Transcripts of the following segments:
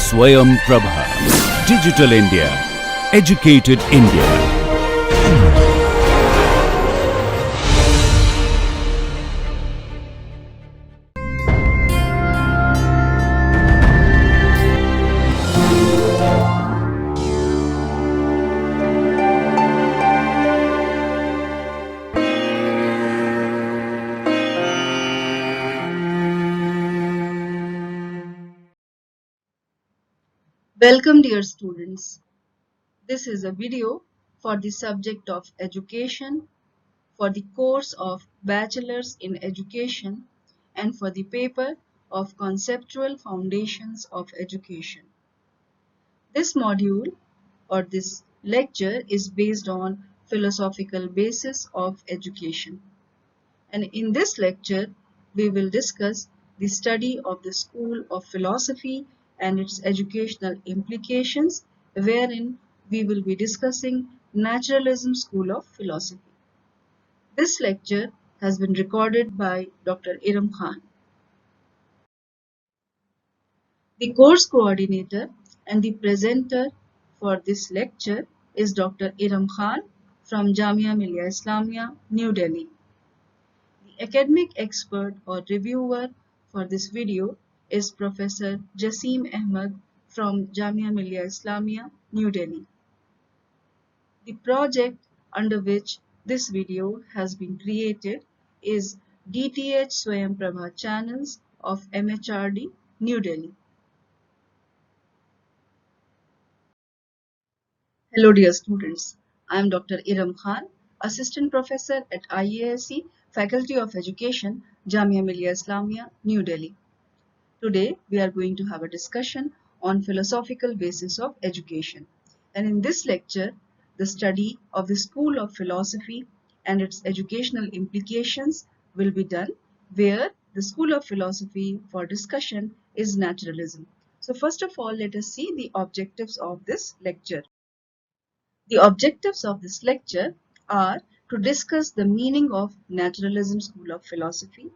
Swayam Prabha. Digital India. Educated India. Welcome dear students. This is a video for the subject of education, for the course of Bachelor's in Education and for the paper of Conceptual Foundations of Education. This module or this lecture is based on philosophical basis of education. And in this lecture, we will discuss the study of the School of Philosophy and its educational implications, wherein we will be discussing Naturalism School of Philosophy. This lecture has been recorded by Dr. Iram Khan. The course coordinator and the presenter for this lecture is Dr. Iram Khan from Jamia Millia Islamia, New Delhi. The academic expert or reviewer for this video is Professor Jasim Ahmed from Jamia Millia Islamia, New Delhi. The project under which this video has been created is DTH Swayam Prabha channels of MHRD, New Delhi. Hello dear students, I am Dr. Iram Khan, Assistant Professor at IASC, Faculty of Education, Jamia Millia Islamia, New Delhi. Today we are going to have a discussion on philosophical basis of education. And in this lecture, the study of the School of Philosophy and its educational implications will be done, where the School of Philosophy for discussion is naturalism. So first of all, let us see the objectives of this lecture. The objectives of this lecture are to discuss the meaning of Naturalism School of Philosophy,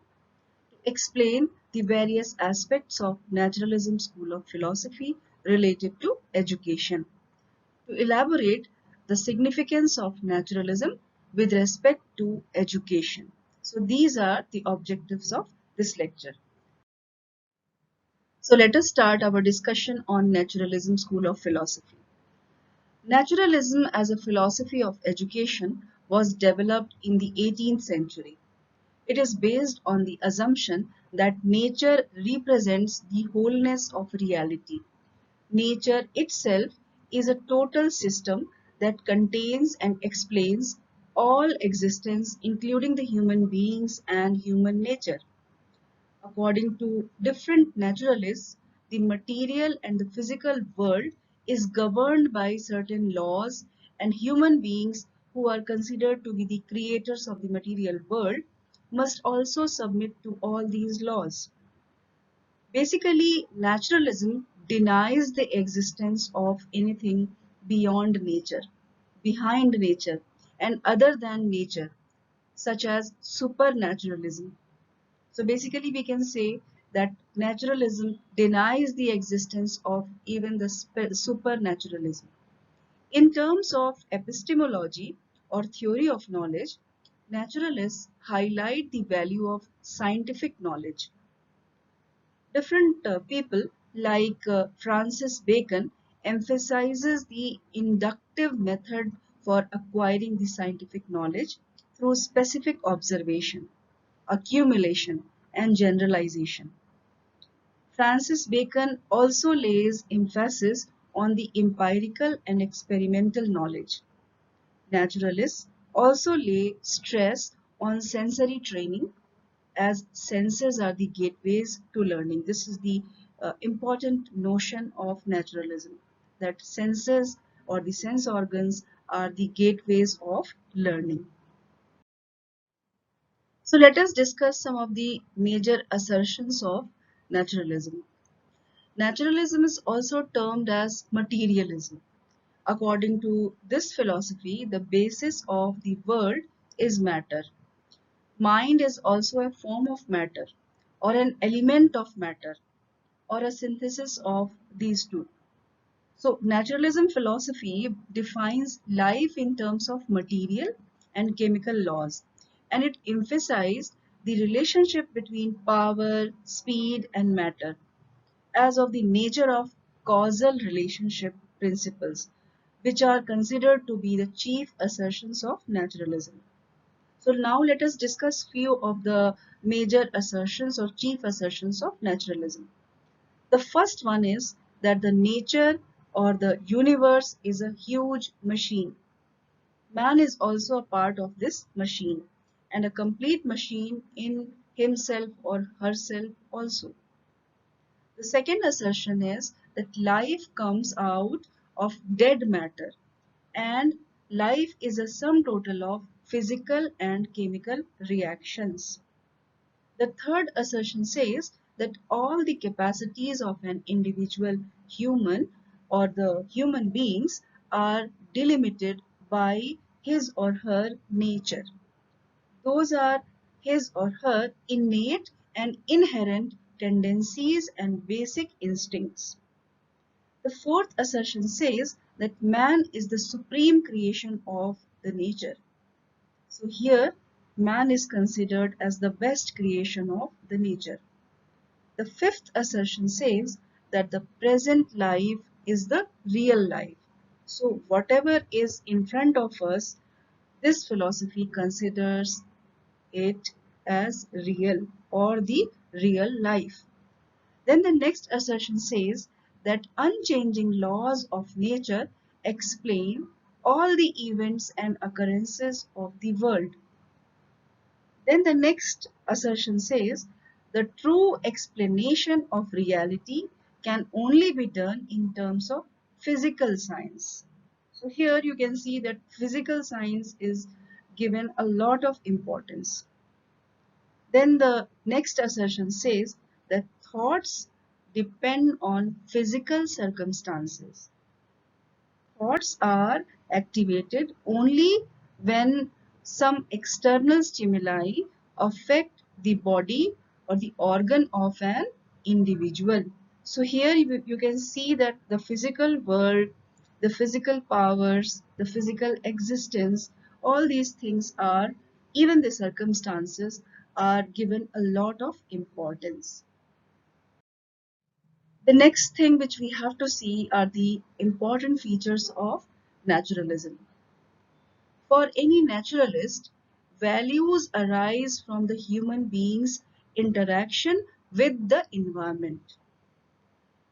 to explain the various aspects of Naturalism School of Philosophy related to education, to elaborate the significance of naturalism with respect to education. So these are the objectives of this lecture. So let us start our discussion on Naturalism School of Philosophy. Naturalism as a philosophy of education was developed in the 18th century. It is based on the assumption that nature represents the wholeness of reality. Nature itself is a total system that contains and explains all existence, including the human beings and human nature. According to different naturalists, the material and the physical world is governed by certain laws, and human beings who are considered to be the creators of the material world must also submit to all these laws. Basically, naturalism denies the existence of anything beyond nature, behind nature, and other than nature, such as supernaturalism. So basically we can say that naturalism denies the existence of even the supernaturalism. In terms of epistemology or theory of knowledge, naturalists highlight the value of scientific knowledge. Different people like Francis Bacon emphasizes the inductive method for acquiring the scientific knowledge through specific observation, accumulation, and generalization. Francis Bacon also lays emphasis on the empirical and experimental knowledge. Naturalists also lay stress on sensory training, as senses are the gateways to learning. This is the important notion of naturalism, that senses or the sense organs are the gateways of learning. So let us discuss some of the major assertions of naturalism. Naturalism is also termed as materialism. According to this philosophy, the basis of the world is matter. Mind is also a form of matter or an element of matter. or a synthesis of these two. So, naturalism philosophy defines life in terms of material and chemical laws, and it emphasized the relationship between power, speed, and matter as of the nature of causal relationship principles, which are considered to be the chief assertions of naturalism. So now let us discuss few of the major assertions or chief assertions of naturalism. The first one is that the nature or the universe is a huge machine. Man is also a part of this machine and a complete machine in himself or herself also. The second assertion is that life comes out of dead matter and life is a sum total of physical and chemical reactions. The third assertion says that all the capacities of an individual human or the human beings are delimited by his or her nature. Those are his or her innate and inherent tendencies and basic instincts. The fourth assertion says that man is the supreme creation of the nature. So here, man is considered as the best creation of the nature. The fifth assertion says that the present life is the real life. So whatever is in front of us, this philosophy considers it as real or the real life. Then the next assertion says that unchanging laws of nature explain all the events and occurrences of the world. Then the next assertion says the true explanation of reality can only be done in terms of physical science. So here you can see that physical science is given a lot of importance. Then the next assertion says that thoughts depend on physical circumstances. Thoughts are activated only when some external stimuli affect the body or the organ of an individual. So here you can see that the physical world, the physical powers, the physical existence, all these things are, even the circumstances, are given a lot of importance. The next thing which we have to see are the important features of naturalism. For any naturalist, values arise from the human being's interaction with the environment.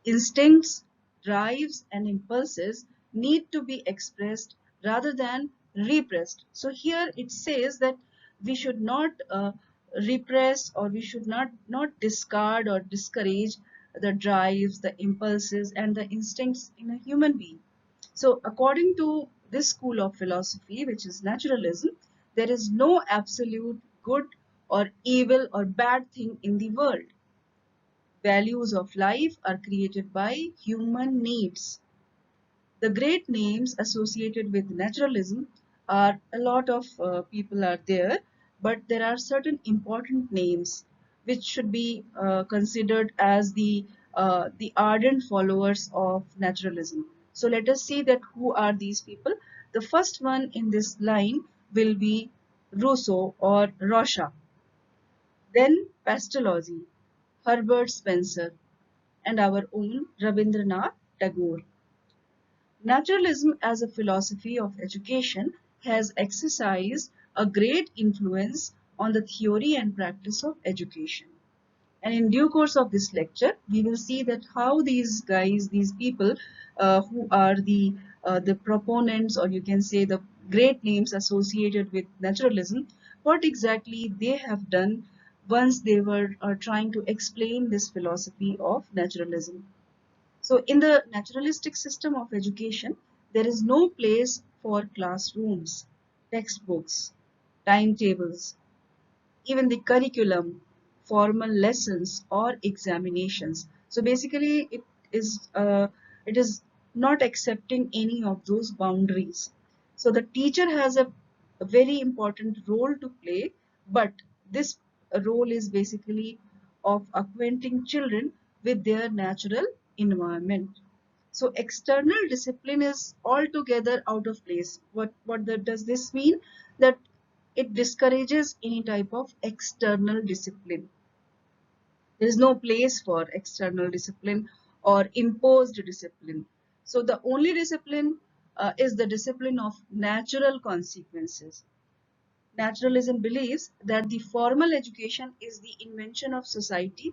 Instincts, drives, and impulses need to be expressed rather than repressed. So here it says that we should not repress or we should not discard or discourage the drives, the impulses, and the instincts in a human being. So according to this school of philosophy, which is naturalism, there is no absolute good or evil or bad thing in the world. Values of life are created by human needs. The great names associated with naturalism are a lot of people are there, but there are certain important names which should be considered as the ardent followers of naturalism. So let us see that who are these people. The first one in this line will be Rousseau or Rorschach, then Pestalozzi, Herbert Spencer, and our own Rabindranath Tagore. Naturalism as a philosophy of education has exercised a great influence on the theory and practice of education. And in due course of this lecture, we will see that how these guys, these people who are the proponents, or you can say the great names associated with naturalism, what exactly they have done once they were trying to explain this philosophy of naturalism. So in the naturalistic system of education, there is no place for classrooms, textbooks, timetables, even the curriculum, formal lessons or examinations. So basically it is not accepting any of those boundaries. So the teacher has a very important role to play, but this role is basically of acquainting children with their natural environment. So external discipline is altogether out of place. Does this mean? That it discourages any type of external discipline. There is no place for external discipline or imposed discipline. So the only discipline is the discipline of natural consequences. Naturalism believes that the formal education is the invention of society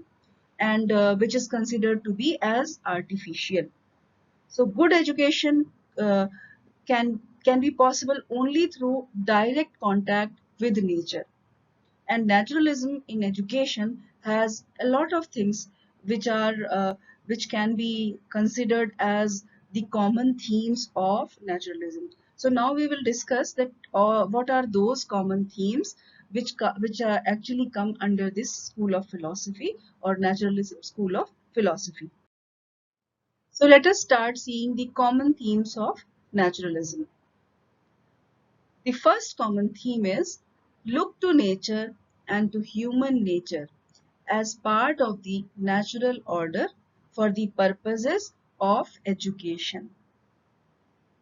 and which is considered to be as artificial. So good education can be possible only through direct contact with nature. And naturalism in education has a lot of things which can be considered as the common themes of naturalism. So now we will discuss that what are those common themes which are actually come under this school of philosophy or naturalism school of philosophy. So let us start seeing the common themes of naturalism. The first common theme is look to nature and to human nature as part of the natural order for the purposes of education.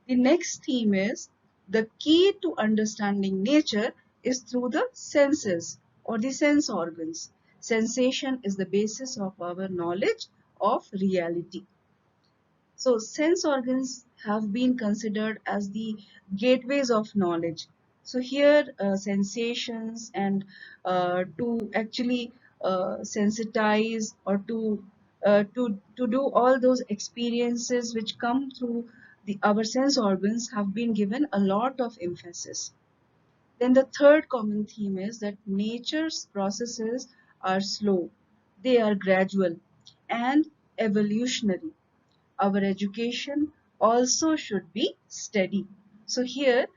The next theme is the key to understanding nature is through the senses or the sense organs. Sensation is the basis of our knowledge of reality. So sense organs have been considered as the gateways of knowledge. So here sensations and to actually sensitize or to do all those experiences which come through our sense organs have been given a lot of emphasis. Then the third common theme is that nature's processes are slow, they are gradual and evolutionary. Our education also should be steady. So here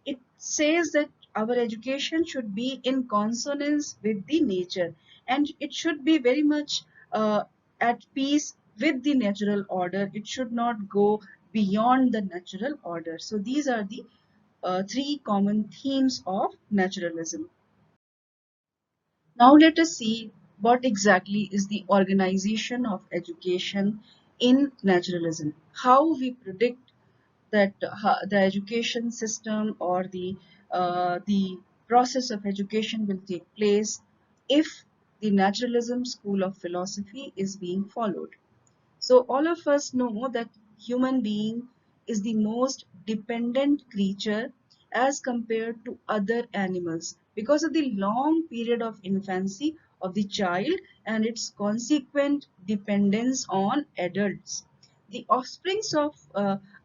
it says that our education should be in consonance with the nature and it should be very much at peace with the natural order. It should not go beyond the natural order. So these are the three common themes of naturalism. Now let us see what exactly is the organization of education in naturalism. How we predict that the education system or the process of education will take place if the naturalism school of philosophy is being followed. So all of us know that human being is the most dependent creature as compared to other animals because of the long period of infancy of the child and its consequent dependence on adults. The offsprings of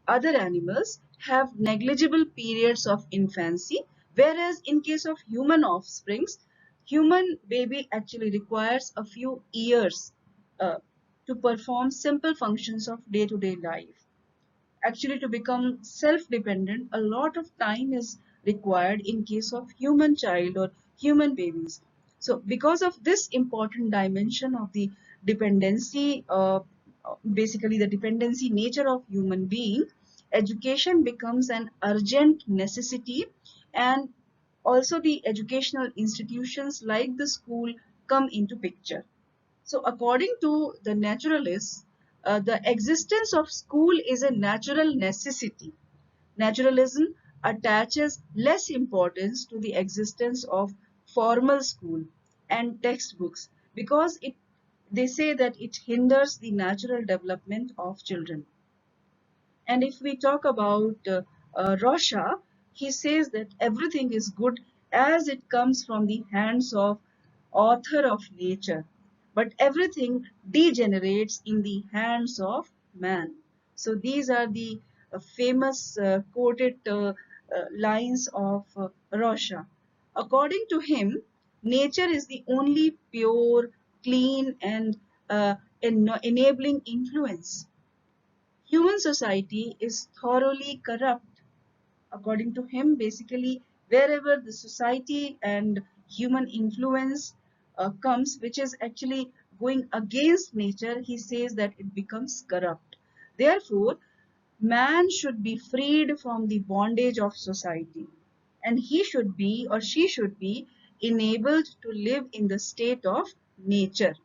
other animals have negligible periods of infancy, whereas in case of human offsprings, human baby actually requires a few years uh, to perform simple functions of day-to-day life. Actually, to become self-dependent, a lot of time is required in case of human child or human babies. So, because of this important dimension of the dependency, basically the dependency nature of human being, education becomes an urgent necessity, and also the educational institutions like the school come into picture. So according to the naturalists, the existence of school is a natural necessity. Naturalism attaches less importance to the existence of formal school and textbooks because they say that it hinders the natural development of children. And if we talk about Rosha, he says that everything is good as it comes from the hands of author of nature, but everything degenerates in the hands of man. So these are the famous quoted lines of Rosha. According to him, nature is the only pure, clean, and enabling influence. Human society is thoroughly corrupt. According to him, basically, wherever the society and human influence comes, which is actually going against nature, he says that it becomes corrupt. Therefore, man should be freed from the bondage of society, and he should be or she should be enabled to live in the state of nature.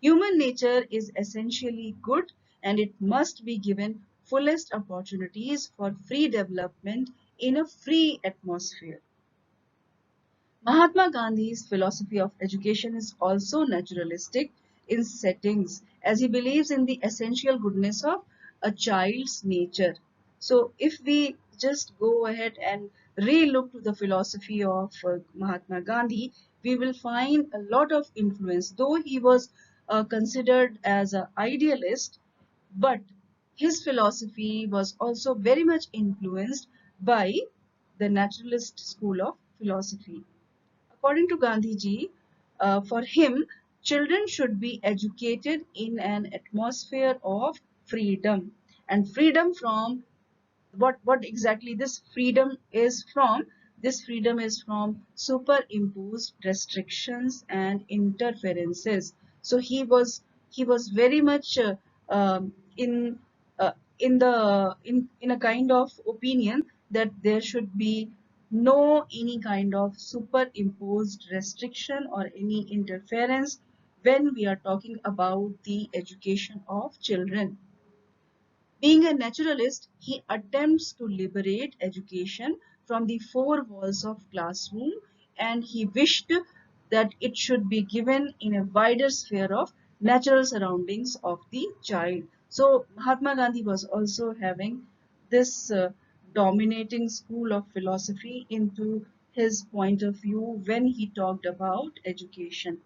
Human nature is essentially good and it must be given fullest opportunities for free development in a free atmosphere. Mahatma Gandhi's philosophy of education is also naturalistic in settings as he believes in the essential goodness of a child's nature. So, if we just go ahead and re-look to the philosophy of Mahatma Gandhi, we will find a lot of influence. Though he was considered as an idealist, but his philosophy was also very much influenced by the naturalist school of philosophy. According to Gandhiji, for him, children should be educated in an atmosphere of freedom, and freedom from what exactly this freedom is from superimposed restrictions and interferences. So he was very much in uh, in a kind of opinion that there should be no any kind of superimposed restriction or any interference when we are talking about the education of children. Being a naturalist, he attempts to liberate education from the four walls of classroom, and he wished that it should be given in a wider sphere of natural surroundings of the child. So Mahatma Gandhi was also having this dominating school of philosophy into his point of view when he talked about education.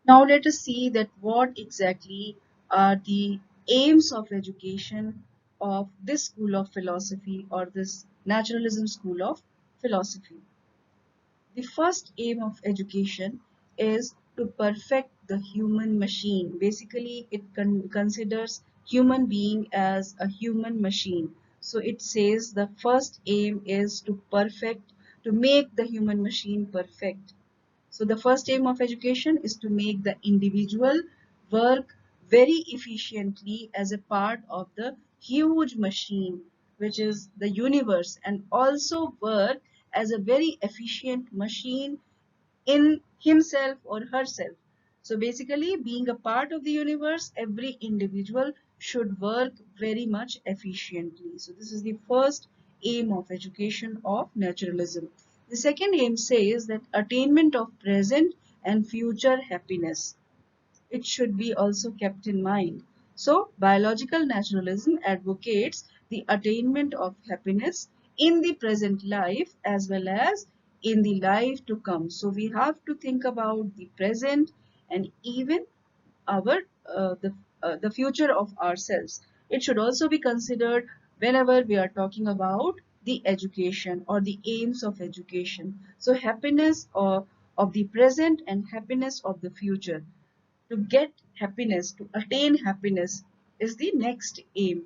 Now let us see that what exactly are the aims of education of this school of philosophy or this naturalism school of philosophy. The first aim of education is to perfect the human machine. Basically, it considers human being as a human machine. So it says the first aim is to make the human machine perfect. So the first aim of education is to make the individual work very efficiently as a part of the huge machine, which is the universe, and also work as a very efficient machine in himself or herself. So basically, being a part of the universe, every individual should work very much efficiently. So this is the first aim of education of naturalism. The second aim says that attainment of present and future happiness, it should be also kept in mind. So, biological naturalism advocates the attainment of happiness in the present life as well as in the life to come. So, we have to think about the present and even our the future of ourselves. It should also be considered whenever we are talking about the education or the aims of education. So, happiness of the present and happiness of the future, to get happiness, to attain happiness is the next aim.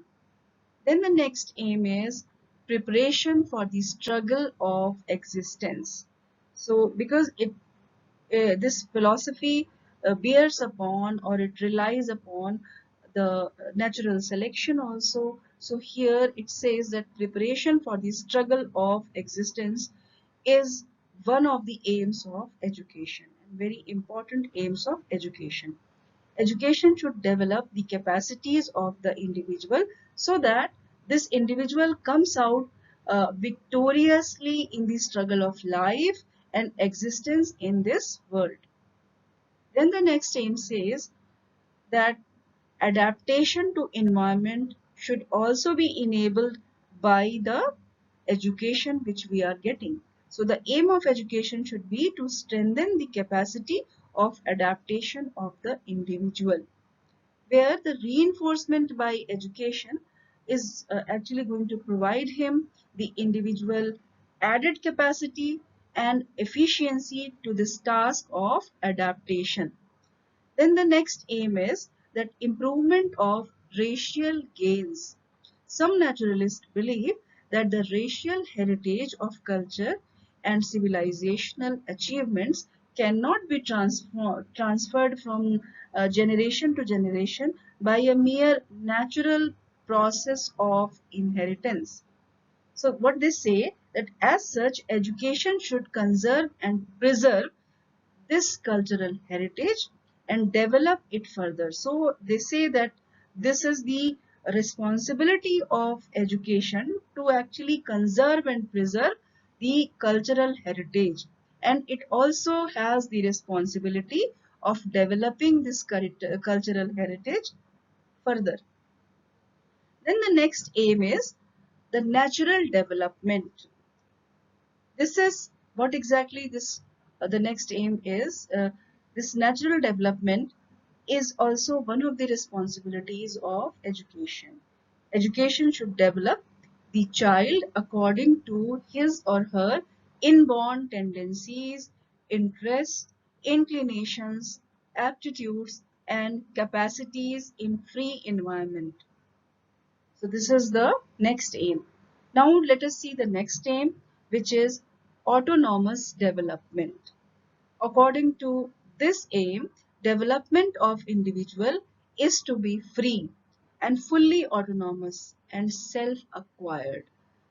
Then the next aim is preparation for the struggle of existence. So because this philosophy bears upon or it relies upon the natural selection also. So here it says that preparation for the struggle of existence is one of the aims of education and very important aims of education. Education should develop the capacities of the individual so that this individual comes out victoriously in the struggle of life and existence in this world. Then the next aim says that adaptation to environment should also be enabled by the education which we are getting. So the aim of education should be to strengthen the capacity of adaptation of the individual, where the reinforcement by education is actually going to provide him the individual added capacity and efficiency to this task of adaptation. Then the next aim is that improvement of racial gains. Some naturalists believe that the racial heritage of culture and civilizational achievements cannot be transferred from generation to generation by a mere natural process of inheritance. So what they say that as such education should conserve and preserve this cultural heritage and develop it further. So they say that this is the responsibility of education to actually conserve and preserve the cultural heritage, and it also has the responsibility of developing this cultural heritage further. Then the next aim is the natural development. This is what exactly this the next aim is. This natural development is also one of the responsibilities of education. Education should develop the child according to his or her inborn tendencies, interests, inclinations, aptitudes, and capacities in free environment. So this is the next aim. Now let us see the next aim, which is autonomous development. According to this aim, development of individual is to be free and fully autonomous and self-acquired.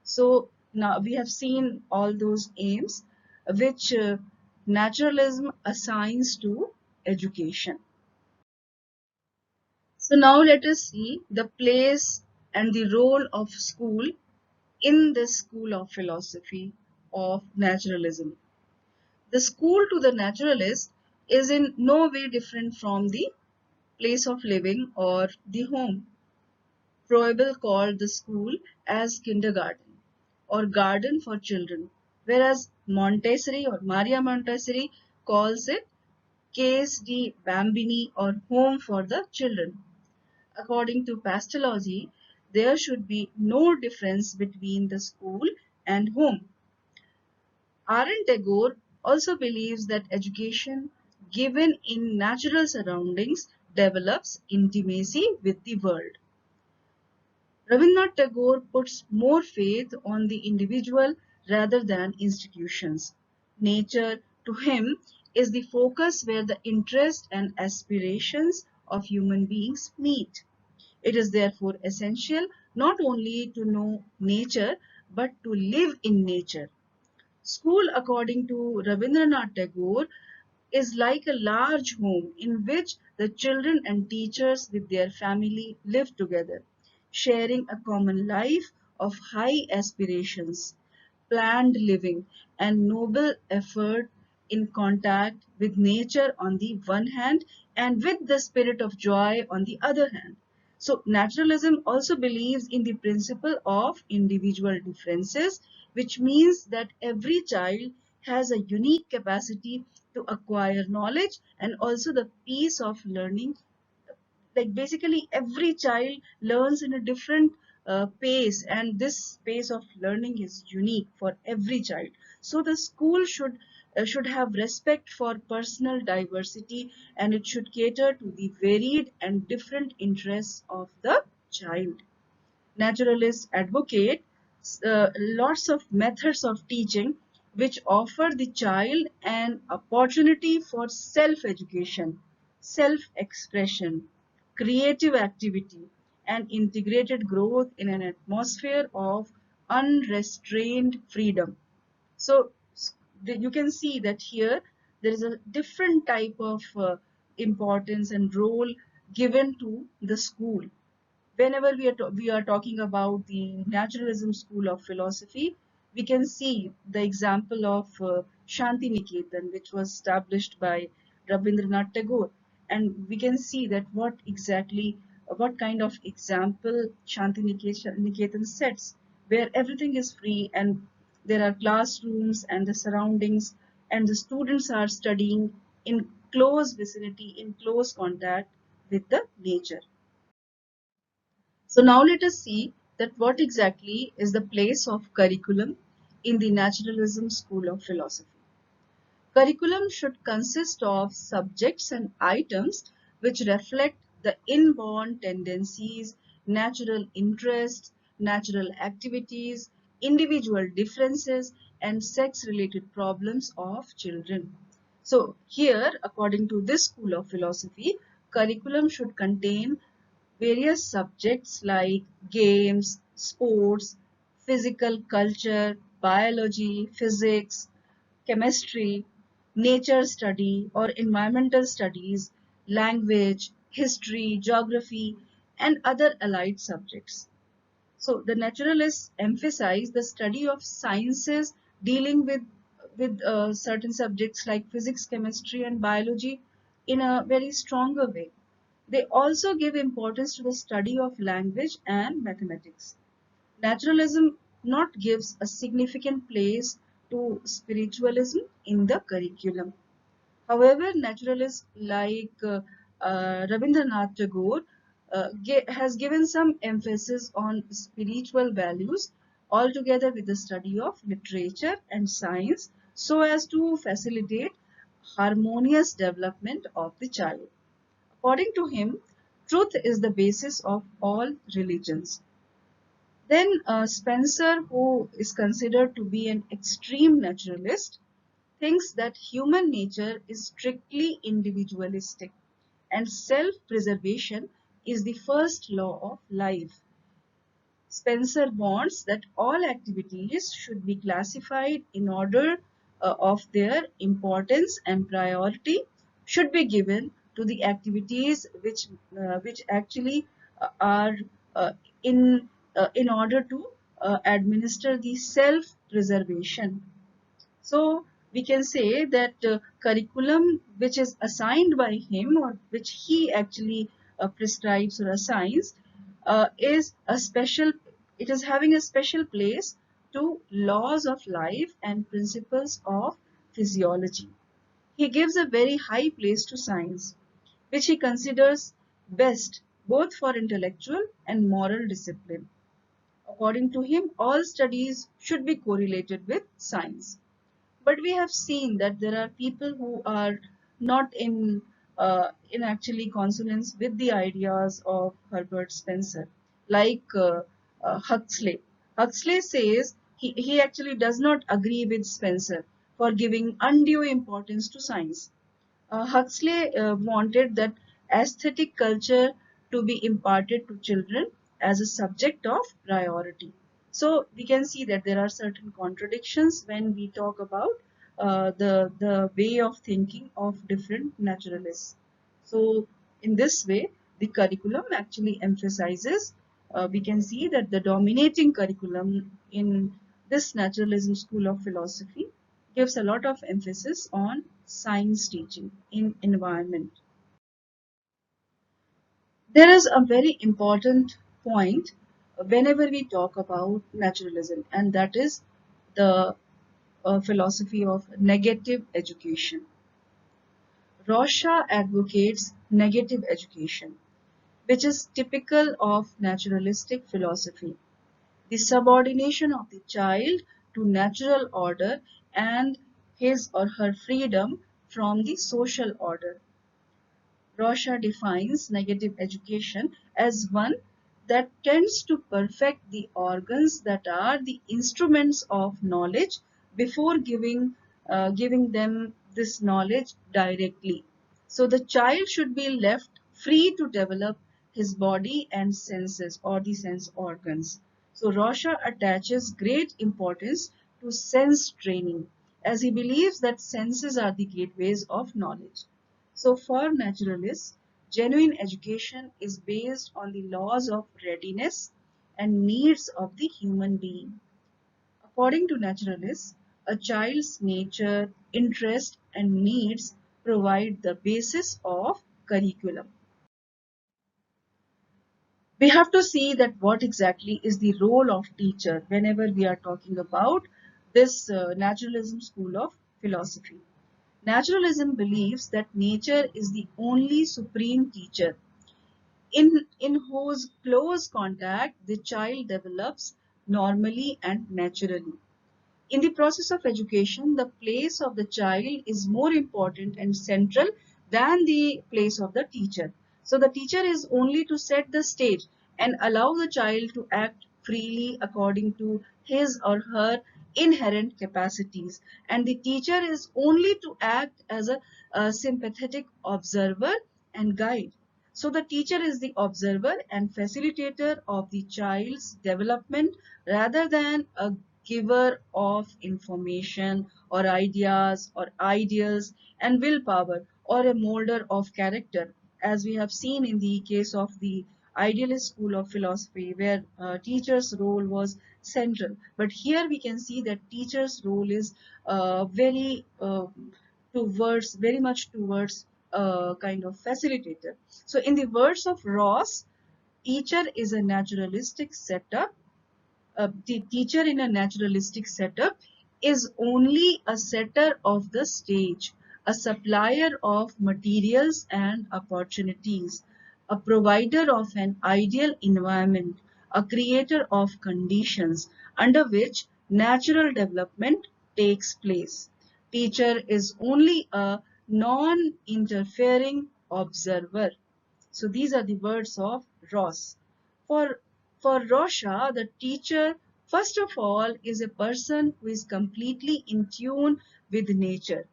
So now we have seen all those aims which naturalism assigns to education. So now let us see the place and the role of school in this school of philosophy of naturalism. The school to the naturalist is in no way different from the place of living or the home. Froebel called the school as kindergarten or garden for children, whereas Montessori or Maria Montessori calls it Case di Bambini or home for the children. According to Pastology, there should be no difference between the school and home. Aaron Tagore also believes that education given in natural surroundings develops intimacy with the world. Rabindranath Tagore puts more faith on the individual rather than institutions. Nature, to him, is the focus where the interests and aspirations of human beings meet. It is therefore essential not only to know nature but to live in nature. School, according to Rabindranath Tagore, is like a large home in which the children and teachers with their family live together, sharing a common life of high aspirations, planned living, and noble effort in contact with nature on the one hand and with the spirit of joy on the other hand. So, naturalism also believes in the principle of individual differences, which means that every child has a unique capacity to acquire knowledge and also the piece of learning. Like basically every child learns in a different pace, and this pace of learning is unique for every child. So the school should have respect for personal diversity, and it should cater to the varied and different interests of the child. Naturalists advocate lots of methods of teaching which offer the child an opportunity for self-education, self-expression, creative activity, and integrated growth in an atmosphere of unrestrained freedom. So you can see that here there is a different type of importance and role given to the school. Whenever we are talking about the naturalism school of philosophy, we can see the example of Shanti Niketan, which was established by Rabindranath Tagore, and we can see that what kind of example Shanti Niketan sets, where everything is free and there are classrooms and the surroundings, and the students are studying in close vicinity, in close contact with the nature. So now let us see that what exactly is the place of curriculum in the naturalism school of philosophy. Curriculum should consist of subjects and items which reflect the inborn tendencies, natural interests, natural activities, individual differences, and sex-related problems of children. So here, according to this school of philosophy, curriculum should contain various subjects like games, sports, physical culture, biology, physics, chemistry, nature study, or environmental studies, language, history, geography, and other allied subjects. So the naturalists emphasize the study of sciences dealing with certain subjects like physics, chemistry, and biology in a very stronger way. They also give importance to the study of language and mathematics. Naturalism not gives a significant place to spiritualism in the curriculum. However, naturalists like Rabindranath Tagore has given some emphasis on spiritual values altogether with the study of literature and science so as to facilitate harmonious development of the child. According to him, truth is the basis of all religions. Then Spencer, who is considered to be an extreme naturalist, thinks that human nature is strictly individualistic and self-preservation is the first law of life. Spencer wants that all activities should be classified in order of their importance, and priority should be given to the activities which actually are uh, in in order to administer the self-preservation. So we can say that curriculum which is assigned by him or which he actually prescribes or assigns is a special, it is having a special place to laws of life and principles of physiology. He gives a very high place to science, which he considers best both for intellectual and moral discipline. According to him, all studies should be correlated with science. But we have seen that there are people who are not in actually consonance with the ideas of Herbert Spencer, like Huxley. Huxley says he actually does not agree with Spencer for giving undue importance to science. Huxley wanted that aesthetic culture to be imparted to children as a subject of priority. So we can see that there are certain contradictions when we talk about the way of thinking of different naturalists. So in this way, the curriculum actually emphasizes. We can see that the dominating curriculum in this naturalism school of philosophy gives a lot of emphasis on science teaching in environment. There is a very important point whenever we talk about naturalism, and that is the philosophy of negative education. Rosha advocates negative education, which is typical of naturalistic philosophy. The subordination of the child to natural order and his or her freedom from the social order. Rosha defines negative education as one that tends to perfect the organs that are the instruments of knowledge before giving them this knowledge directly. So the child should be left free to develop his body and senses or the sense organs. So Rosha attaches great importance to sense training as he believes that senses are the gateways of knowledge. So for naturalists, genuine education is based on the laws of readiness and needs of the human being. According to naturalists, a child's nature, interest, and needs provide the basis of curriculum. We have to see that what exactly is the role of teacher whenever we are talking about this naturalism school of philosophy. Naturalism believes that nature is the only supreme teacher in whose close contact the child develops normally and naturally. In the process of education, the place of the child is more important and central than the place of the teacher. So the teacher is only to set the stage and allow the child to act freely according to his or her inherent capacities. And the teacher is only to act as a sympathetic observer and guide. So the teacher is the observer and facilitator of the child's development rather than a giver of information or ideas or ideals and willpower or a molder of character, as we have seen in the case of the idealist school of philosophy, where teacher's role was central. But here we can see that teacher's role is very much towards kind of facilitator. So in the words of Ross, teacher is a naturalistic setup. The teacher in a naturalistic setup is only a setter of the stage, a supplier of materials and opportunities, a provider of an ideal environment, a creator of conditions under which natural development takes place. Teacher is only a non-interfering observer. So these are the words of Ross. For, for Rosha, the teacher, first of all, is a person who is completely in tune with nature.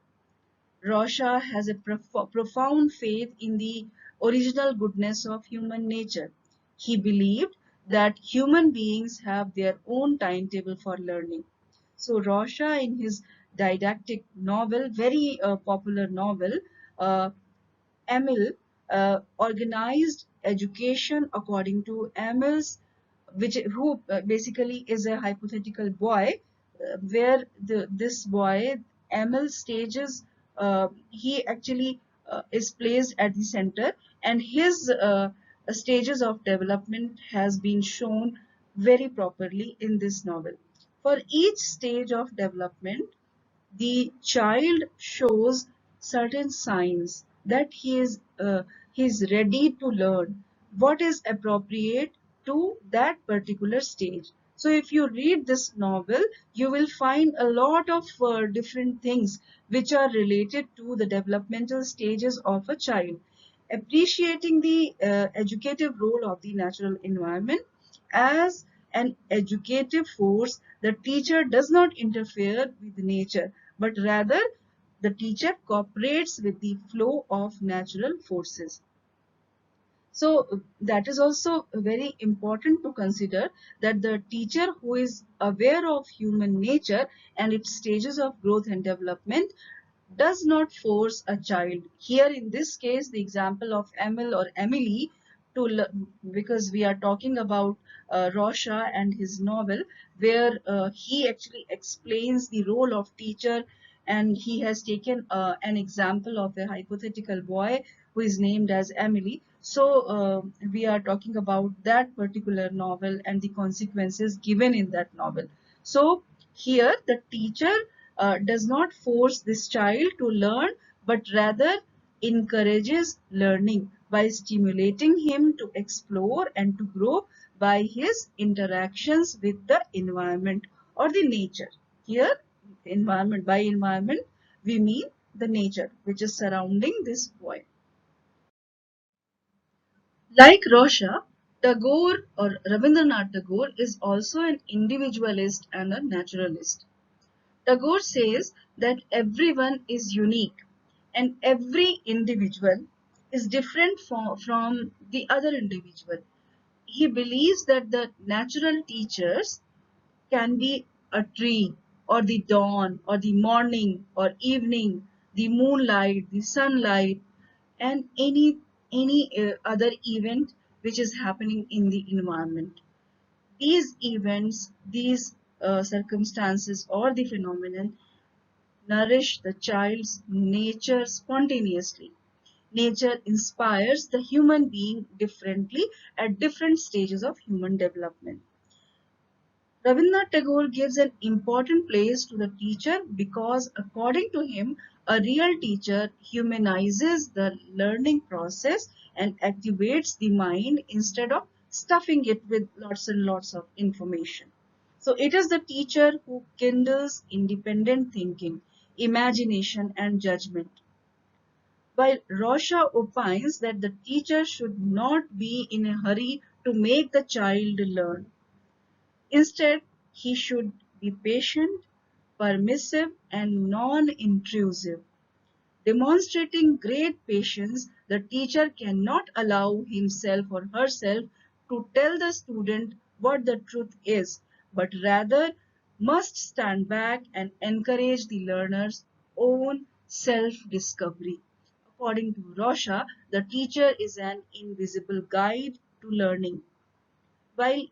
Rosha has a profound faith in the original goodness of human nature. He believed that human beings have their own timetable for learning. So Rosha, in his didactic novel, very popular novel, uh, Emil, organized education according to Emil's, who basically is a hypothetical boy, where this boy Emil stages, he actually is placed at the center, and his stages of development has been shown very properly in this novel. For each stage of development, the child shows certain signs that he is ready to learn what is appropriate to that particular stage. So if you read this novel, you will find a lot of different things which are related to the developmental stages of a child. Appreciating the educative role of the natural environment as an educative force, the teacher does not interfere with nature, but rather the teacher cooperates with the flow of natural forces. So that is also very important to consider, that the teacher who is aware of human nature and its stages of growth and development does not force a child. Here in this case, the example of Emil or Emily, because we are talking about Rosha and his novel, where he actually explains the role of teacher, and he has taken an example of a hypothetical boy who is named as Emily. So we are talking about that particular novel and the consequences given in that novel. So here the teacher does not force this child to learn, but rather encourages learning by stimulating him to explore and to grow by his interactions with the environment or the nature. Here, environment, by environment, we mean the nature which is surrounding this boy. Like Rosha, Tagore or Rabindranath Tagore is also an individualist and a naturalist. Tagore says that everyone is unique and every individual is different from the other individual. He believes that the natural teachers can be a tree, or the dawn, or the morning, or evening, the moonlight, the sunlight, and any other event which is happening in the environment. These events, these circumstances, or the phenomenon nourish the child's nature spontaneously. Nature inspires the human being differently at different stages of human development. Rabindranath Tagore gives an important place to the teacher because, according to him, a real teacher humanizes the learning process and activates the mind instead of stuffing it with lots and lots of information. So, it is the teacher who kindles independent thinking, imagination, and judgment. While Rosha opines that the teacher should not be in a hurry to make the child learn. Instead, he should be patient, permissive, and non-intrusive. Demonstrating great patience, the teacher cannot allow himself or herself to tell the student what the truth is, but rather must stand back and encourage the learner's own self-discovery. According to Rosha, the teacher is an invisible guide to learning. While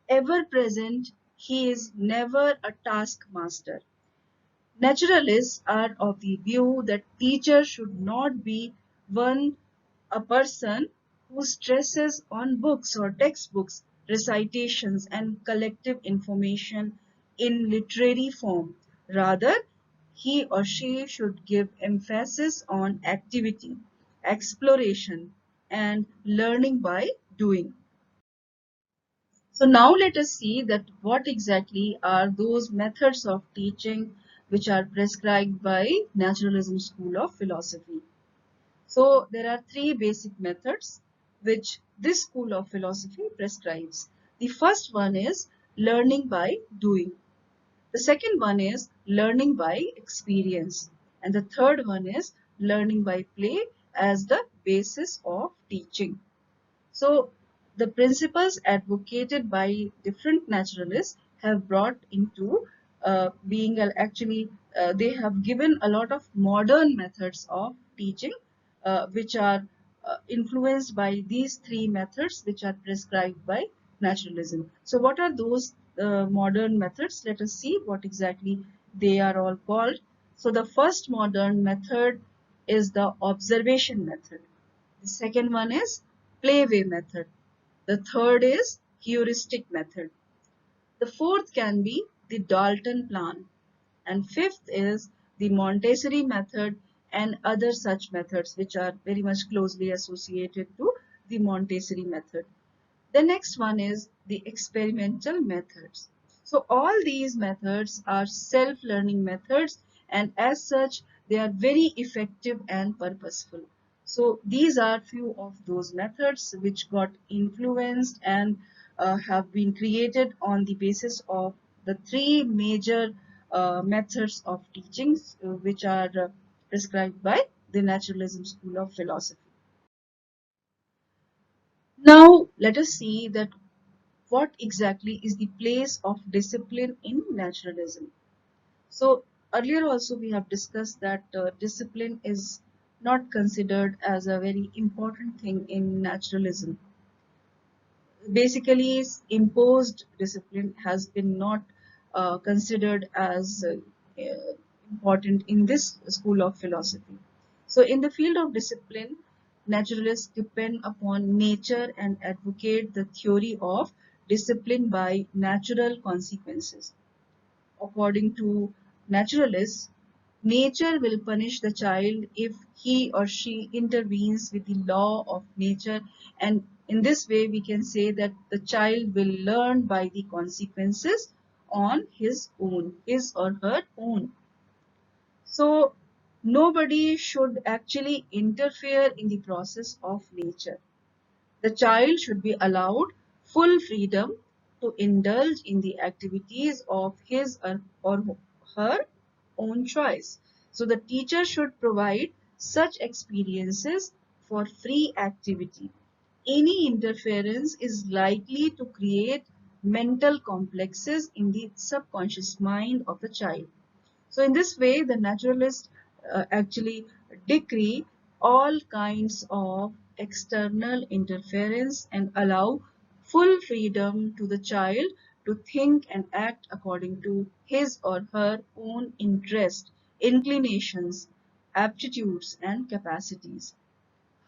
ever present, he is never a taskmaster. Naturalists are of the view that teacher should not be one a person who stresses on books or textbooks, recitations, and collective information in literary form. Rather, he or she should give emphasis on activity, exploration, and learning by doing. So now let us see that what exactly are those methods of teaching which are prescribed by Naturalism School of Philosophy. So there are three basic methods which this school of philosophy prescribes. The first one is learning by doing. The second one is learning by experience. And the third one is learning by play as the basis of teaching. So the principles advocated by different naturalists have brought into being actually they have given a lot of modern methods of teaching which are influenced by these three methods which are prescribed by naturalism. So what are those modern methods? Let us see what exactly they are all called. So the first modern method is the observation method. The second one is playway method. The third is heuristic method. The fourth can be the Dalton plan. And fifth is the Montessori method and other such methods which are very much closely associated to the Montessori method. The next one is the experimental methods. So all these methods are self-learning methods, and as such they are very effective and purposeful. So these are few of those methods which got influenced and have been created on the basis of the three major methods of teachings which are prescribed by the Naturalism School of Philosophy. Now let us see that what exactly is the place of discipline in naturalism. So earlier also we have discussed that discipline is not considered as a very important thing in naturalism. Basically, imposed discipline has been not considered as important in this school of philosophy. So in the field of discipline, naturalists depend upon nature and advocate the theory of discipline by natural consequences. According to naturalists, nature will punish the child if he or she intervenes with the law of nature, and in this way we can say that the child will learn by the consequences on his or her own. So nobody should actually interfere in the process of nature. The child should be allowed full freedom to indulge in the activities of his or her own choice. So the teacher should provide such experiences for free activity. Any interference is likely to create mental complexes in the subconscious mind of the child. So in this way, the naturalists actually decree all kinds of external interference and allow full freedom to the child to think and act according to his or her own interest, inclinations, aptitudes, and capacities.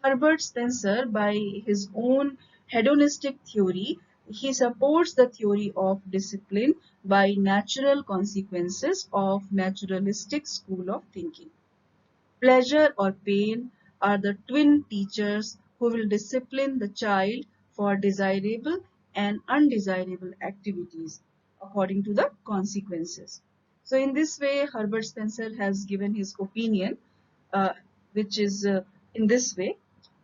Herbert Spencer, by his own hedonistic theory, he supports the theory of discipline by natural consequences of naturalistic school of thinking. Pleasure or pain are the twin teachers who will discipline the child for desirable and undesirable activities according to the consequences. So in this way, Herbert Spencer has given his opinion, uh, which is in this way.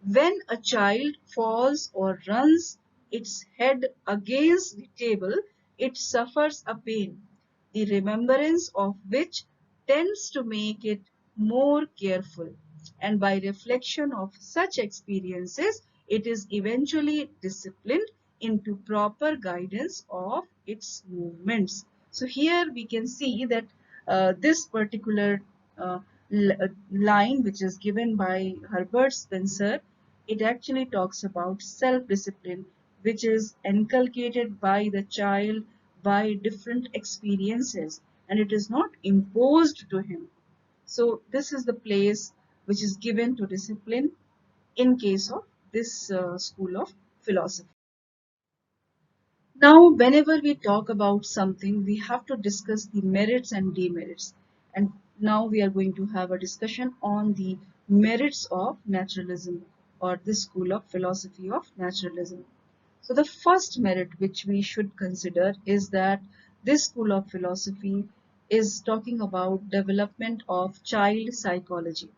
When a child falls or runs its head against the table, it suffers a pain, the remembrance of which tends to make it more careful, and by reflection of such experiences, it is eventually disciplined into proper guidance of its movements. So here we can see that this particular line which is given by Herbert Spencer, it actually talks about self-discipline, which is inculcated by the child by different experiences, and it is not imposed to him. So this is the place which is given to discipline in case of this school of philosophy. Now, whenever we talk about something, we have to discuss the merits and demerits. And now we are going to have a discussion on the merits of naturalism, or this school of philosophy of naturalism. So the first merit which we should consider is that this school of philosophy is talking about development of child psychology.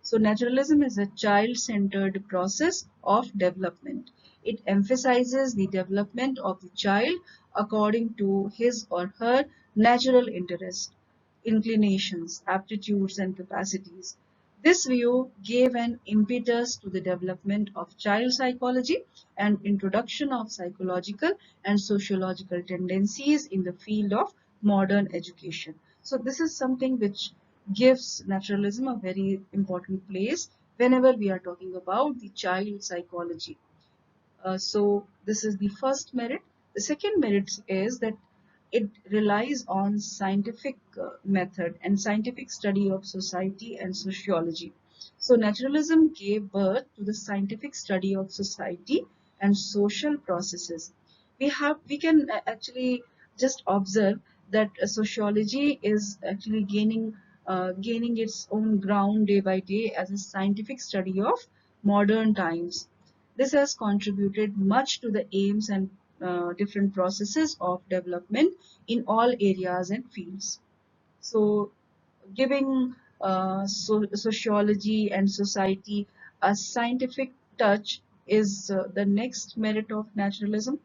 So naturalism is a child-centered process of development. It emphasizes the development of the child according to his or her natural interests, inclinations, aptitudes, and capacities. This view gave an impetus to the development of child psychology and introduction of psychological and sociological tendencies in the field of modern education. So this is something which gives naturalism a very important place whenever we are talking about the child psychology. So this is the first merit. The second merit is that it relies on scientific method and scientific study of society and sociology. So naturalism gave birth to the scientific study of society and social processes. We can actually just observe that sociology is actually gaining its own ground day by day as a scientific study of modern times. This has contributed much to the aims and different processes of development in all areas and fields. So, giving sociology and society a scientific touch is the next merit of naturalism.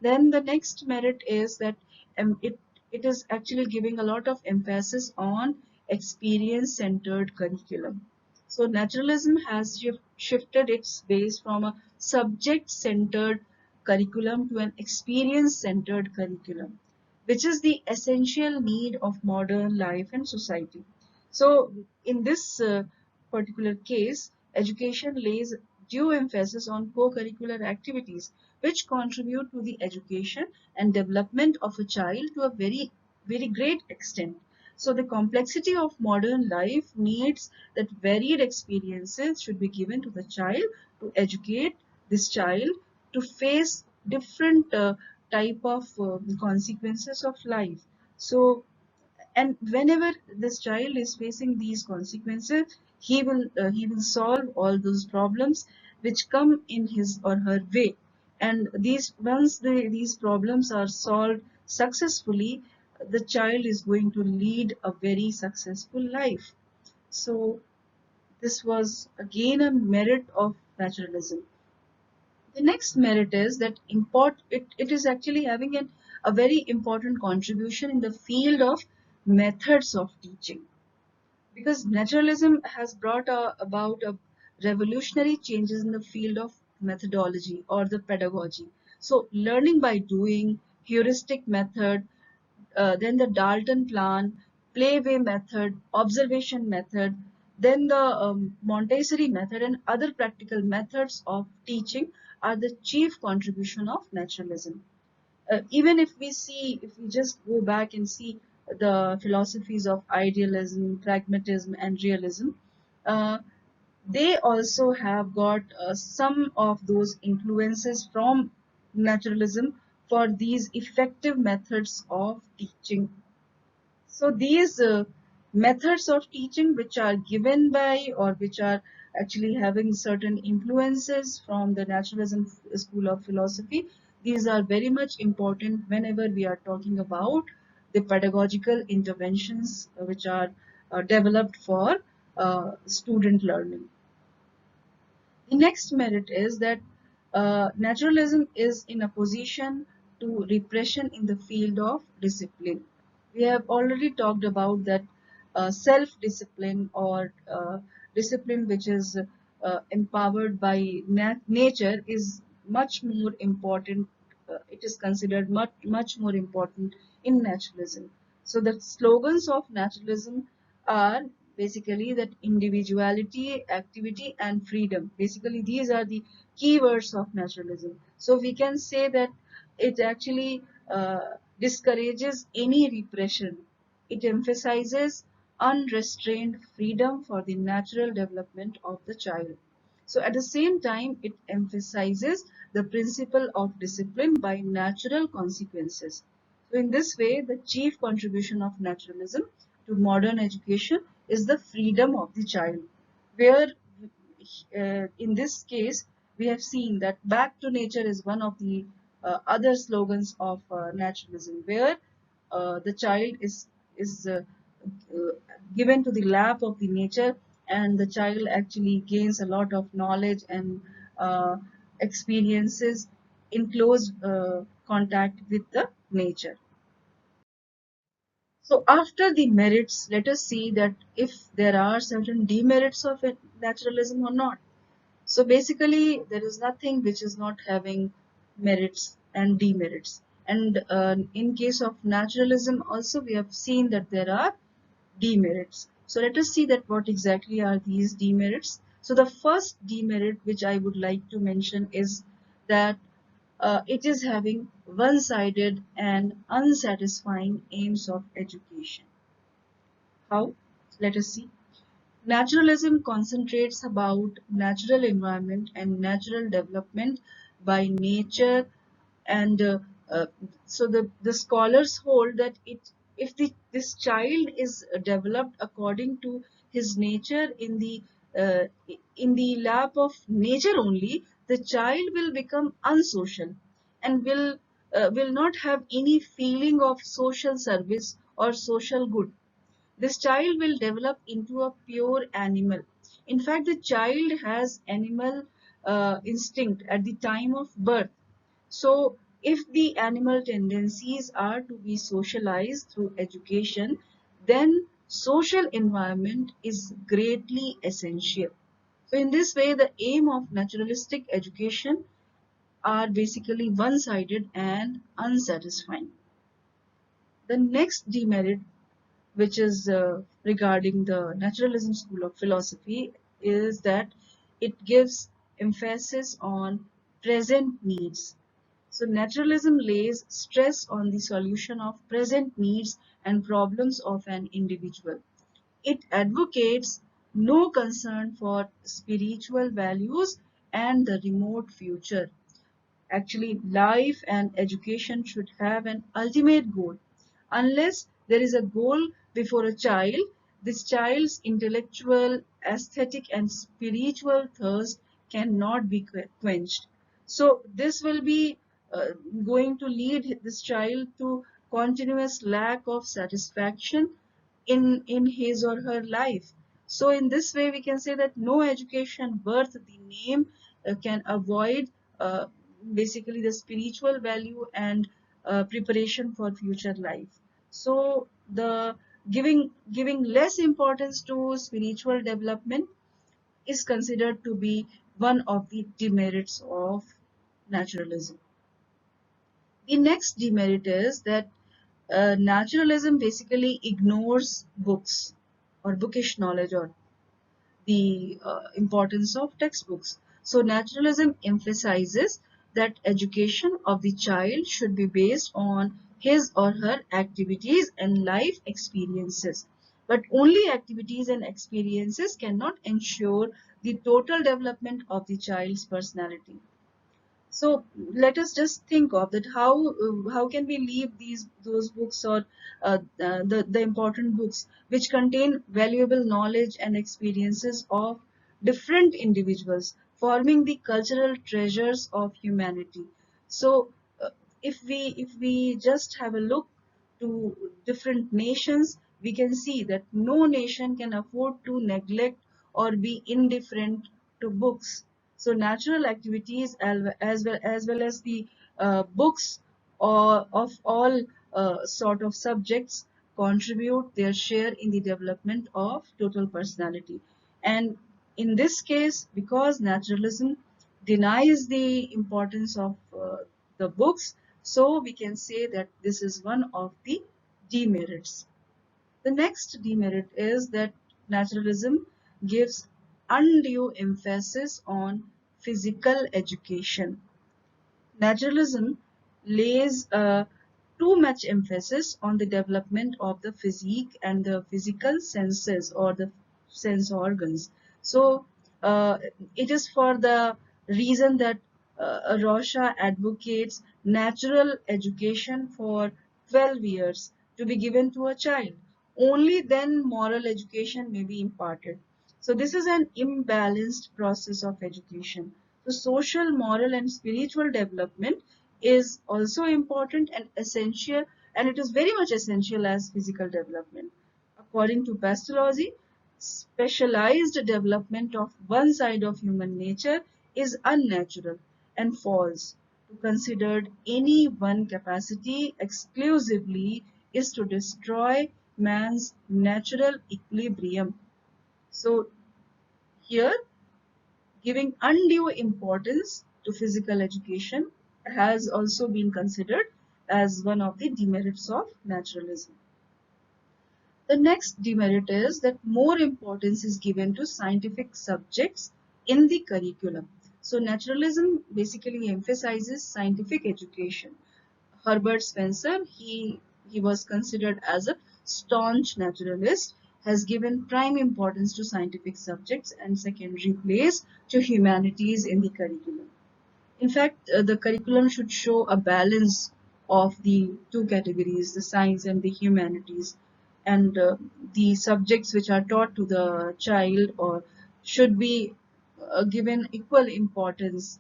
Then the next merit is that it is actually giving a lot of emphasis on experience-centered curriculum. So naturalism has shifted its base from a subject-centered curriculum to an experience-centered curriculum, which is the essential need of modern life and society. So, in this particular case, education lays due emphasis on co-curricular activities which contribute to the education and development of a child to a very great extent. So, the complexity of modern life needs that varied experiences should be given to the child to educate this child to face different type of consequences of life. So, and whenever this child is facing these consequences, he will solve all those problems which come in his or her way. And these problems are solved successfully, the child is going to lead a very successful life. So this was again a merit of naturalism. The next merit is that it is actually having a very important contribution in the field of methods of teaching, because naturalism has brought about a revolutionary changes in the field of methodology or the pedagogy. So learning by doing, heuristic method, then the Dalton plan, playway method, observation method, then the Montessori method and other practical methods of teaching are the chief contribution of naturalism. Even if we just go back and see the philosophies of idealism, pragmatism, and realism, uh, they also have got some of those influences from naturalism for these effective methods of teaching. So these methods of teaching which are given by or which are actually having certain influences from the naturalism school of philosophy, these are very much important whenever we are talking about the pedagogical interventions which are developed for student learning. The next merit is that naturalism is in a position to repression in the field of discipline. We have already talked about that self-discipline or discipline which is empowered by nature is much more important. It is considered much more important in naturalism. So the slogans of naturalism are basically that individuality, activity, and freedom. Basically, these are the keywords of naturalism. So we can say that it actually discourages any repression. It emphasizes unrestrained freedom for the natural development of the child. So at the same time, it emphasizes the principle of discipline by natural consequences. So in this way, the chief contribution of naturalism to modern education is the freedom of the child, where in this case we have seen that back to nature is one of the other slogans of naturalism, where the child is uh, given to the lap of the nature, and the child actually gains a lot of knowledge and uh, experiences in close contact with the nature. So after the merits, let us see that if there are certain demerits of it, naturalism or not. So basically, there is nothing which is not having merits and demerits. And in case of naturalism, also we have seen that there are demerits. So let us see that what exactly are these demerits. So the first demerit which I would like to mention is that it is having one-sided and unsatisfying aims of education. How? Let us see. Naturalism concentrates about natural environment and natural development by nature, and uh, so the scholars hold that if this child is developed according to his nature uh, in the lap of nature only, the child will become unsocial and will not have any feeling of social service or social good. This child will develop into a pure animal. In fact, the child has animal instinct at the time of birth. So, if the animal tendencies are to be socialized through education, then social environment is greatly essential. So, in this way, the aim of naturalistic education are basically one-sided and unsatisfying. The next demerit, which is regarding the naturalism school of philosophy, is that it gives emphasis on present needs. So naturalism lays stress on the solution of present needs and problems of an individual. It advocates no concern for spiritual values and the remote future. Actually, life and education should have an ultimate goal. Unless there is a goal before a child, this child's intellectual, aesthetic, and spiritual thirst cannot be quenched. So, this will be uh, going to lead this child to continuous lack of satisfaction in his or her life. So in this way we can say that no education worth the name can avoid uh, basically the spiritual value and preparation for future life. So the giving less importance to spiritual development is considered to be one of the demerits of naturalism. The next demerit is that naturalism basically ignores books or bookish knowledge or the importance of textbooks. So naturalism emphasizes that education of the child should be based on his or her activities and life experiences. But only activities and experiences cannot ensure the total development of the child's personality. So let us just think of that how can we leave these those books or the important books which contain valuable knowledge and experiences of different individuals forming the cultural treasures of humanity. So uh, if we just have a look to different nations, we can see that no nation can afford to neglect or be indifferent to books. So natural activities as well as the books or of all sort of subjects contribute their share in the development of total personality. And in this case, because naturalism denies the importance of the books, so we can say that this is one of the demerits. The next demerit is that naturalism gives undue emphasis on physical education. Naturalism lays too much emphasis on the development of the physique and the physical senses or the sense organs. So it is for the reason that Rosha advocates natural education for 12 years to be given to a child. Only then moral education may be imparted. So this is an imbalanced process of education. So social, moral and spiritual development is also important and essential, and it is very much essential as physical development. According to Pastology, specialized development of one side of human nature is unnatural and false. To consider any one capacity exclusively is to destroy man's natural equilibrium. So here, giving undue importance to physical education has also been considered as one of the demerits of naturalism. The next demerit is that more importance is given to scientific subjects in the curriculum. So naturalism basically emphasizes scientific education. Herbert Spencer, he was considered as a staunch naturalist, has given prime importance to scientific subjects and secondary place to humanities in the curriculum. In fact, the curriculum should show a balance of the two categories, the science and the humanities, and the subjects which are taught to the child or should be given equal importance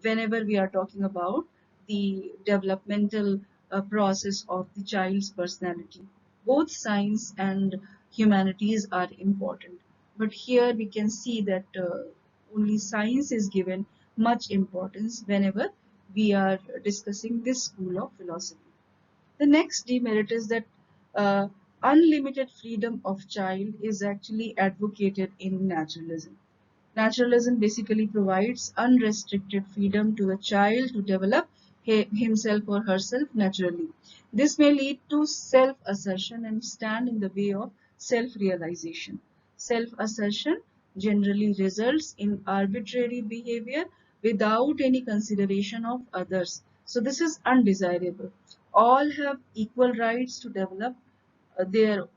whenever we are talking about the developmental process of the child's personality. Both science and humanities are important, but here we can see that only science is given much importance whenever we are discussing this school of philosophy. The next demerit is that uh, unlimited freedom of child is actually advocated in naturalism. Naturalism basically provides unrestricted freedom to the child to develop himself or herself naturally. This may lead to self assertion and stand in the way of self realization. Self assertion generally results in arbitrary behavior without any consideration of others. So, this is undesirable. All have equal rights to develop their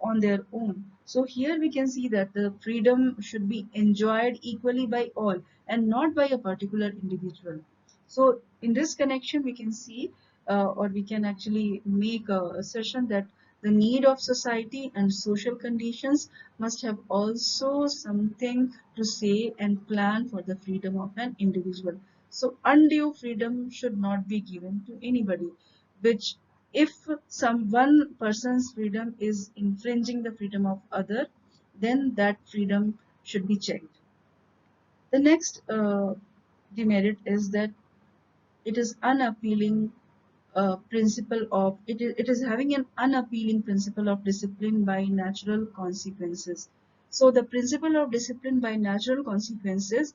own. So here we can see that the freedom should be enjoyed equally by all and not by a particular individual. So in this connection we can see or we can actually make a assertion that the need of society and social conditions must have also something to say and plan for the freedom of an individual. So undue freedom should not be given to anybody, which if some one person's freedom is infringing the freedom of other, then that freedom should be checked. The next demerit is that it is unappealing principle of it is having an unappealing principle of discipline by natural consequences. So the principle of discipline by natural consequences,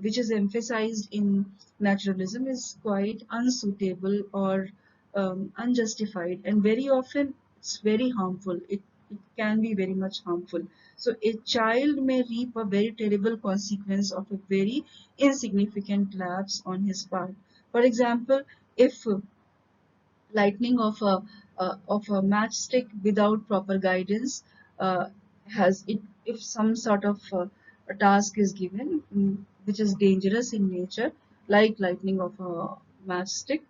which is emphasized in naturalism, is quite unsuitable or unjustified, and very often it's very harmful. It can be very much harmful. So a child may reap a very terrible consequence of a very insignificant lapse on his part. For example, if lightning of a matchstick without proper guidance has it if some sort of a task is given which is dangerous in nature, like lightning of a matchstick,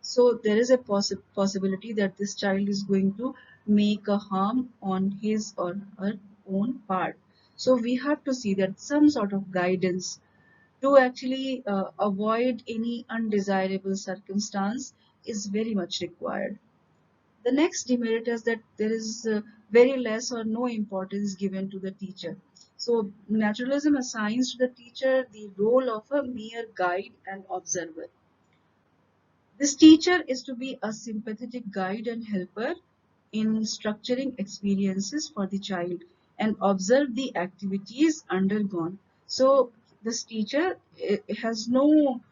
so there is a possibility that this child is going to make a harm on his or her own part. So we have to see that some sort of guidance to actually avoid any undesirable circumstance is very much required. The next demerit is that there is very less or no importance given to the teacher. So naturalism assigns to the teacher the role of a mere guide and observer. This teacher is to be a sympathetic guide and helper in structuring experiences for the child and observe the activities undergone. So this teacher has no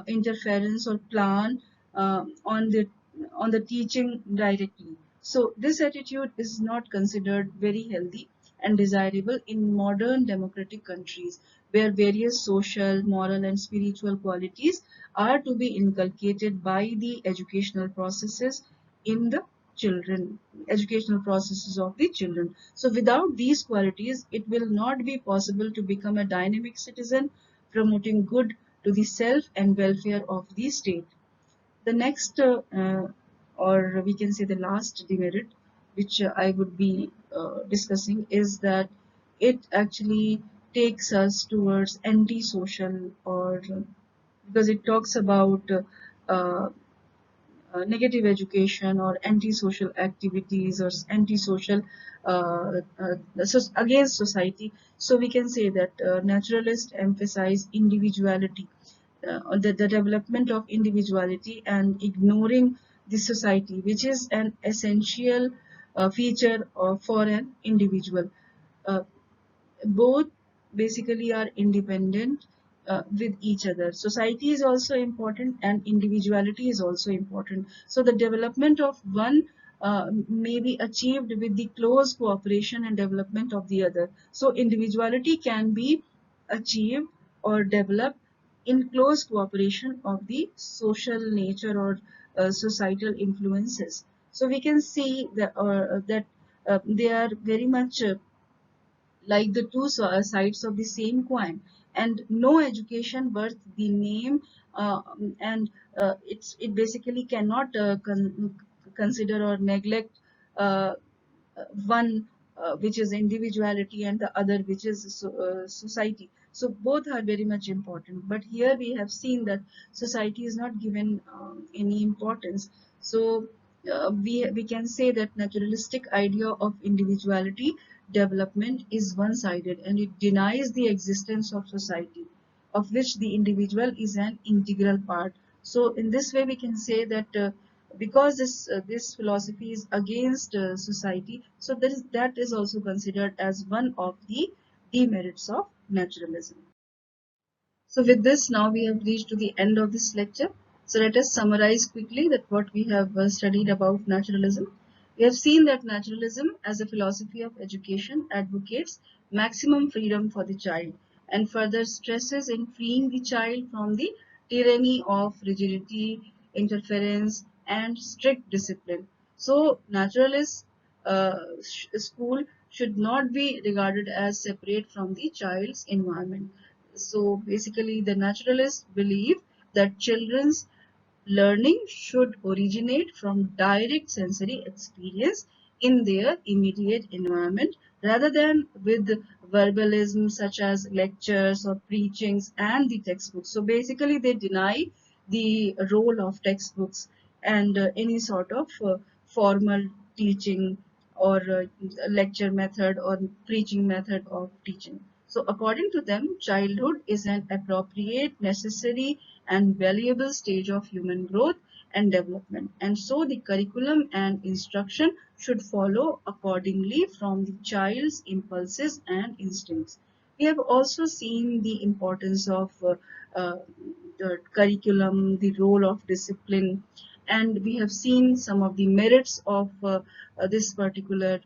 interference or plan on the teaching directly. So this attitude is not considered very healthy, and desirable in modern democratic countries, where various social, moral, and spiritual qualities are to be inculcated by the in the educational processes of the children. So without these qualities, it will not be possible to become a dynamic citizen, promoting good to the self and welfare of the state. The next, or we can say the last demerit, which I would be discussing, is that it actually takes us towards antisocial, or because it talks about uh, negative education or antisocial activities or antisocial against society. So we can say that naturalists emphasize individuality, the development of individuality, and ignoring the society, which is an essential feature for an individual. Uh, Both basically are independent with each other. Society is also important and individuality is also important. So the development of one may be achieved with the close cooperation and development of the other. So individuality can be achieved or developed in close cooperation of the social nature or societal influences. So we can see that they are very much like the two sides of the same coin, and no education worth the name, and it basically cannot consider or neglect uh, one which is individuality and the other which is society. So both are very much important, but here we have seen that society is not given any importance. So we can say that naturalistic idea of individuality development is one-sided, and it denies the existence of society, of which the individual is an integral part. So in this way we can say that because this philosophy is against society, so that is also considered as one of the demerits of naturalism. So with this, now we have reached to the end of this lecture. So let us summarize quickly that what we have studied about naturalism. We have seen that naturalism as a philosophy of education advocates maximum freedom for the child and further stresses in freeing the child from the tyranny of rigidity, interference, and strict discipline. So naturalist school should not be regarded as separate from the child's environment. So basically, the naturalists believe that children's learning should originate from direct sensory experience in their immediate environment rather than with verbalism such as lectures or preachings and the textbooks. So basically, they deny the role of textbooks and any sort of formal teaching or lecture method or preaching method of teaching. So according to them, childhood is an appropriate, necessary, and valuable stage of human growth and development. And so the curriculum and instruction should follow accordingly from the child's impulses and instincts. We have also seen the importance of uh, the curriculum, the role of discipline, and we have seen some of the merits of this particular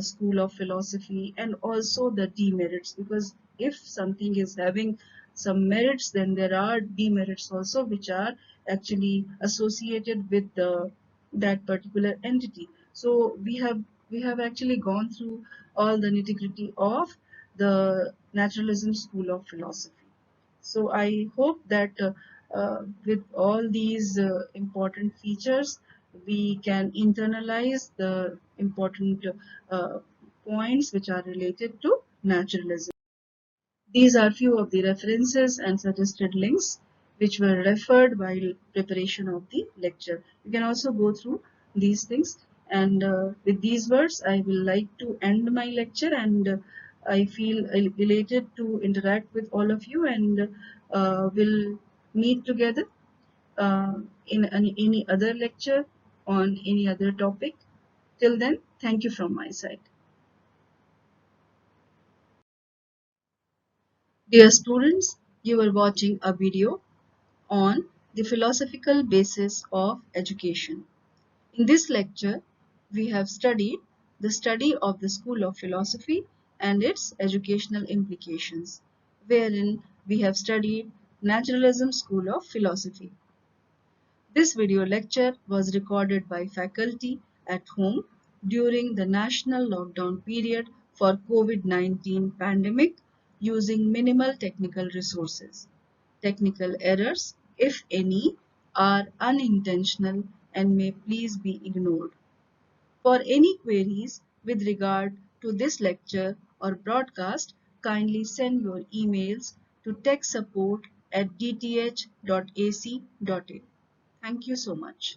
school of philosophy, and also the demerits, because if something is having some merits, then there are demerits also which are actually associated with that particular entity. So we have actually gone through all the nitty-gritty of the naturalism school of philosophy. So I hope that with all these important features, we can internalize the important uh, points which are related to naturalism. These are few of the references and suggested links which were referred while preparation of the lecture. You can also go through these things. And with these words, I will like to end my lecture, and I feel elated to interact with all of you, and will meet together in any other lecture on any other topic. Till then, thank you from my side. Dear students, you are watching a video on the philosophical basis of education. In this lecture, we have studied the study of the school of philosophy and its educational implications, wherein we have studied Naturalism School of Philosophy. This video lecture was recorded by faculty at home during the national lockdown period for COVID-19 pandemic using minimal technical resources. Technical errors, if any, are unintentional and may please be ignored. For any queries with regard to this lecture or broadcast, kindly send your emails to techsupport@dth.ac.in. Thank you so much.